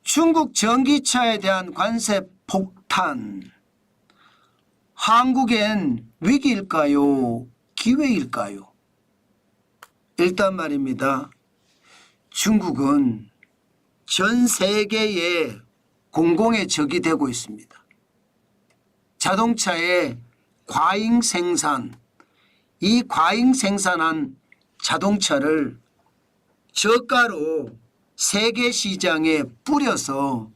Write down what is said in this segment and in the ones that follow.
중국 전기차에 대한 관세 폭탄. 한국엔 위기일까요? 기회일까요? 일단 말입니다. 중국은 전 세계의 공공의 적이 되고 있습니다. 자동차의 과잉 생산, 이 과잉 생산한 자동차를 저가로 세계 시장에 뿌려서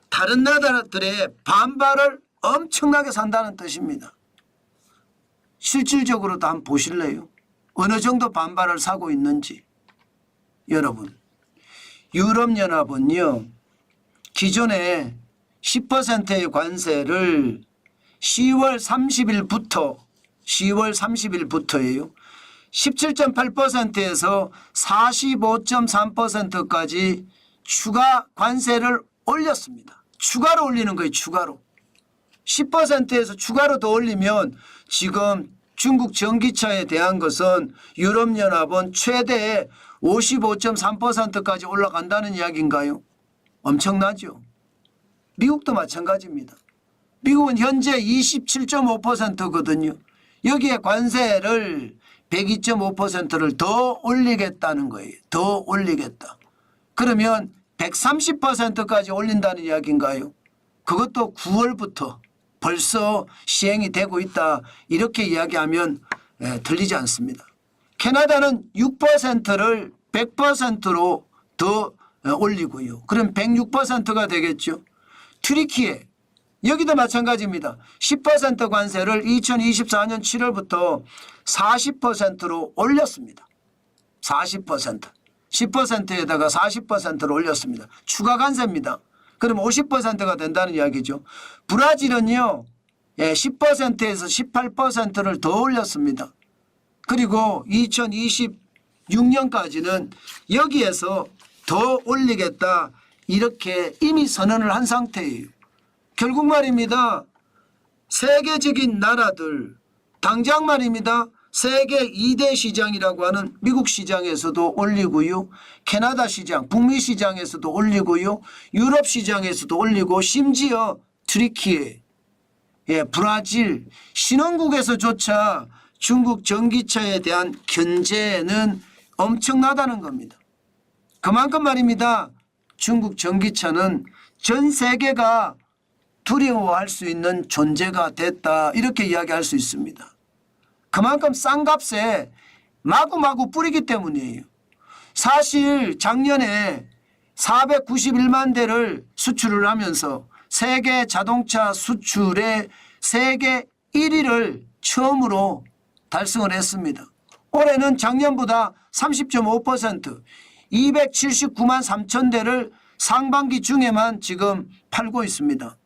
다른 나라들의 반발을 엄청나게 산다는 뜻입니다. 실질적으로도 한번 보실래요? 어느 정도 반발을 사고 있는지. 여러분, 유럽연합은요, 기존에 10%의 관세를 10월 30일부터예요. 17.8%에서 45.3%까지 추가 관세를 올렸습니다. 추가로 올리는 거예요. 추가로. 10%에서 추가로 더 올리면 지금 중국 전기차에 대한 것은 유럽연합은 최대 55.3%까지 올라간다는 이야기인가요? 엄청나죠. 미국도 마찬가지입니다. 미국은 현재 27.5%거든요. 여기에 관세를 102.5%를 더 올리겠다는 거예요. 더 올리겠다. 그러면 130%까지 올린다는 이야기인가요? 그것도 9월부터 벌써 시행이 되고 있다. 이렇게 이야기하면 들리지 않습니다. 캐나다는 6%를 100%로 더 올리고요. 그럼 106%가 되겠죠. 튀르키예 여기도 마찬가지입니다. 10% 관세를 2024년 7월부터 40%로 올렸습니다. 40%. 10%에다가 40%를 올렸습니다. 추가 관세입니다. 그럼 50%가 된다는 이야기죠. 브라질은요, 10%에서 18%를 더 올렸습니다. 그리고 2026년까지는 여기에서 더 올리겠다. 이렇게 이미 선언을 한 상태예요. 결국 말입니다. 세계적인 나라들, 당장 말입니다. 세계 2대 시장이라고 하는 미국 시장에서도 올리고요. 캐나다 시장, 북미 시장에서도 올리고요. 유럽 시장에서도 올리고 심지어 튀르키예, 브라질, 신흥국에서조차 중국 전기차에 대한 견제는 엄청나다는 겁니다. 그만큼 말입니다. 중국 전기차는 전 세계가 두려워할 수 있는 존재가 됐다. 이렇게 이야기할 수 있습니다. 그만큼 싼 값에 마구마구 뿌리기 때문이에요. 사실 작년에 491만 대를 수출을 하면서 세계 자동차 수출의 세계 1위를 처음으로 달성을 했습니다. 올해는 작년보다 30.5% 279만 3천 대를 상반기 중에만 지금 팔고 있습니다.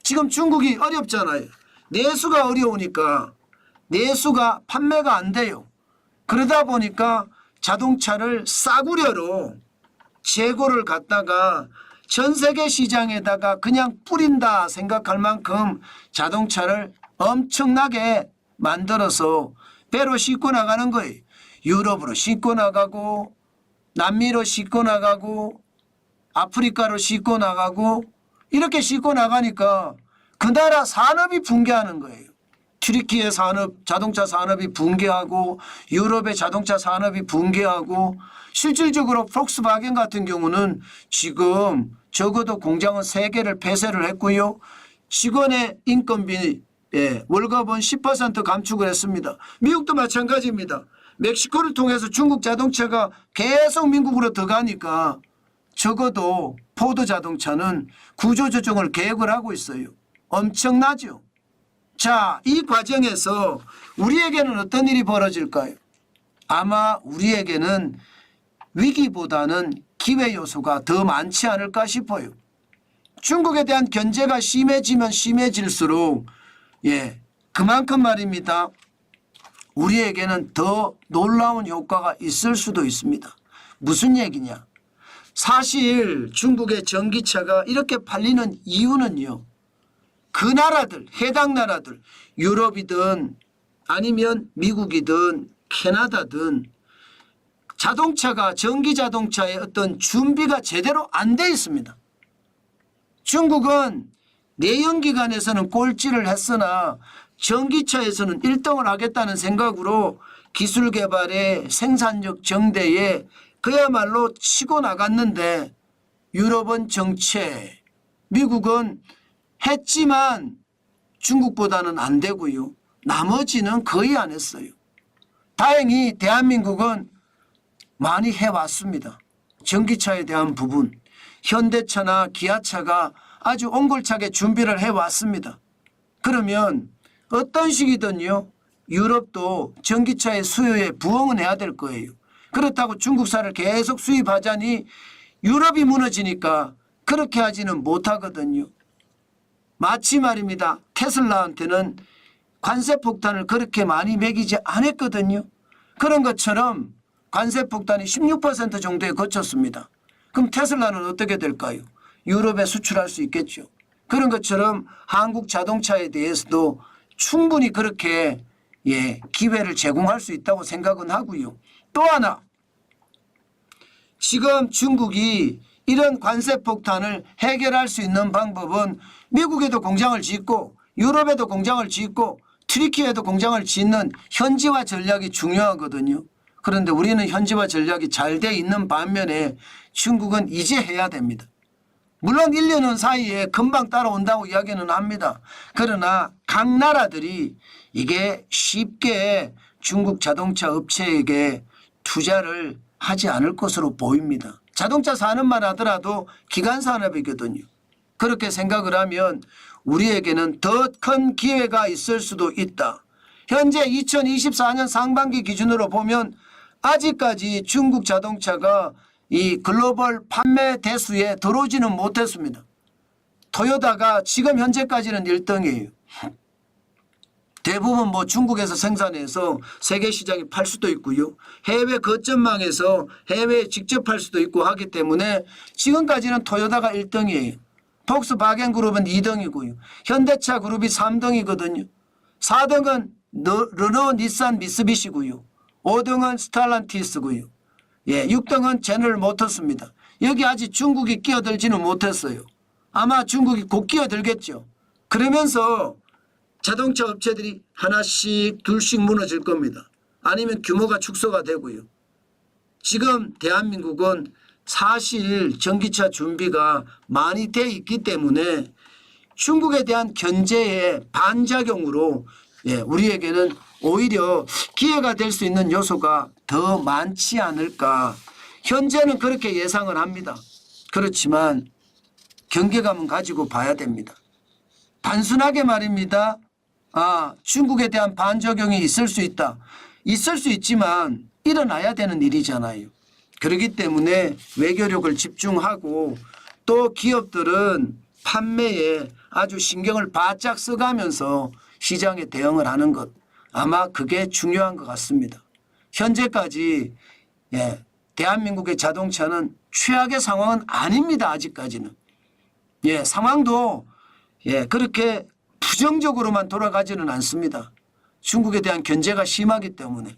지금 중국이 어렵잖아요. 내수가 어려우니까 내수가 판매가 안 돼요. 그러다 보니까 자동차를 싸구려로 재고를 갖다가 전 세계 시장에다가 그냥 뿌린다 생각할 만큼 자동차를 엄청나게 만들어서 배로 싣고 나가는 거예요. 유럽으로 싣고 나가고 남미로 싣고 나가고 아프리카로 싣고 나가고 이렇게 싣고 나가니까 그 나라 산업이 붕괴하는 거예요. 튀르키예 산업, 자동차 산업이 붕괴하고 유럽의 자동차 산업이 붕괴하고 실질적으로 폭스바겐 같은 경우는 지금 적어도 공장은 3개를 폐쇄를 했고요. 직원의 인건비, 월급은 10% 감축을 했습니다. 미국도 마찬가지입니다. 멕시코를 통해서 중국 자동차가 계속 미국으로 들어가니까 적어도 포드 자동차는 구조조정을 계획을 하고 있어요. 엄청나죠. 자, 이 과정에서 우리에게는 어떤 일이 벌어질까요? 아마 우리에게는 위기보다는 기회 요소가 더 많지 않을까 싶어요. 중국에 대한 견제가 심해지면 심해질수록 그만큼 말입니다. 우리에게는 더 놀라운 효과가 있을 수도 있습니다. 무슨 얘기냐? 사실 중국의 전기차가 이렇게 팔리는 이유는요. 그 나라들, 해당 나라들, 유럽이든 아니면 미국이든 캐나다든 자동차가 전기자동차의 어떤 준비가 제대로 안 돼 있습니다. 중국은 내연기관에서는 꼴찌를 했으나 전기차에서는 1등을 하겠다는 생각으로 기술 개발에 생산력 증대에 그야말로 치고 나갔는데 유럽은 정체, 미국은 했지만 중국보다는 안 되고요. 나머지는 거의 안 했어요. 다행히 대한민국은 많이 해왔습니다. 전기차에 대한 부분, 현대차나 기아차가 아주 옹골차게 준비를 해왔습니다. 그러면 어떤 식이든요. 유럽도 전기차의 수요에 부응은 해야 될 거예요. 그렇다고 중국산을 계속 수입하자니 유럽이 무너지니까 그렇게 하지는 못하거든요. 마치 말입니다. 테슬라한테는 관세 폭탄을 그렇게 많이 매기지 않았거든요. 그런 것처럼 관세 폭탄이 16% 정도에 거쳤습니다. 그럼 테슬라는 어떻게 될까요? 유럽에 수출할 수 있겠죠. 그런 것처럼 한국 자동차에 대해서도 충분히 그렇게 기회를 제공할 수 있다고 생각은 하고요. 또 하나, 지금 중국이 이런 관세 폭탄을 해결할 수 있는 방법은 미국에도 공장을 짓고 유럽에도 공장을 짓고 튀르키예에도 공장을 짓는 현지화 전략이 중요하거든요. 그런데 우리는 현지화 전략이 잘 돼 있는 반면에 중국은 이제 해야 됩니다. 물론 1년은 사이에 금방 따라온다고 이야기는 합니다. 그러나 각 나라들이 이게 쉽게 중국 자동차 업체에게 투자를 하지 않을 것으로 보입니다. 자동차 산업만 하더라도 기간 산업이거든요. 그렇게 생각을 하면 우리에게는 더 큰 기회가 있을 수도 있다. 현재 2024년 상반기 기준으로 보면 아직까지 중국 자동차가 이 글로벌 판매 대수에 들어오지는 못했습니다. 토요타가 지금 현재까지는 1등이에요. 대부분 뭐 중국에서 생산해서 세계 시장에 팔 수도 있고요. 해외 거점망에서 해외에 직접 팔 수도 있고 하기 때문에 지금까지는 토요타가 1등이에요. 폭스바겐 그룹은 2등이고요. 현대차 그룹이 3등이거든요. 4등은 르노, 닛산, 미쓰비시고요. 5등은 스탈란티스고요. 6등은 제너럴 모터스입니다. 여기 아직 중국이 끼어들지는 못했어요. 아마 중국이 곧 끼어들겠죠. 그러면서 자동차 업체들이 하나씩 둘씩 무너질 겁니다. 아니면 규모가 축소가 되고요. 지금 대한민국은 사실 전기차 준비가 많이 돼 있기 때문에 중국에 대한 견제의 반작용으로 우리에게는 오히려 기회가 될 수 있는 요소가 더 많지 않을까. 현재는 그렇게 예상을 합니다. 그렇지만 경계감은 가지고 봐야 됩니다. 단순하게 말입니다. 중국에 대한 반작용이 있을 수 있다. 있을 수 있지만 일어나야 되는 일이잖아요. 그렇기 때문에 외교력을 집중하고 또 기업들은 판매에 아주 신경을 바짝 써가면서 시장에 대응을 하는 것, 아마 그게 중요한 것 같습니다. 현재까지 대한민국의 자동차는 최악의 상황은 아닙니다. 아직까지는. 상황도 그렇게 부정적으로만 돌아가지는 않습니다. 중국에 대한 견제가 심하기 때문에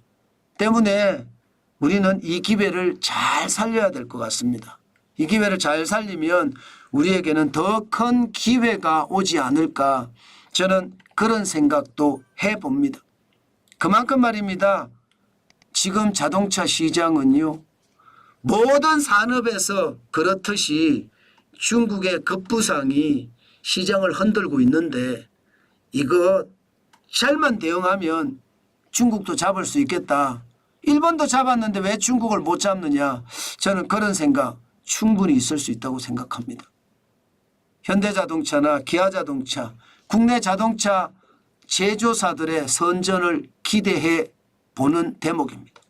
우리는 이 기회를 잘 살려야 될 것 같습니다. 이 기회를 잘 살리면 우리에게는 더 큰 기회가 오지 않을까, 저는 그런 생각도 해봅니다. 그만큼 말입니다. 지금 자동차 시장은요, 모든 산업에서 그렇듯이 중국의 급부상이 시장을 흔들고 있는데 이거 잘만 대응하면 중국도 잡을 수 있겠다. 일본도 잡았는데 왜 중국을 못 잡느냐. 저는 그런 생각 충분히 있을 수 있다고 생각합니다. 현대자동차나 기아자동차, 국내 자동차 제조사들의 선전을 기대해 보는 대목입니다.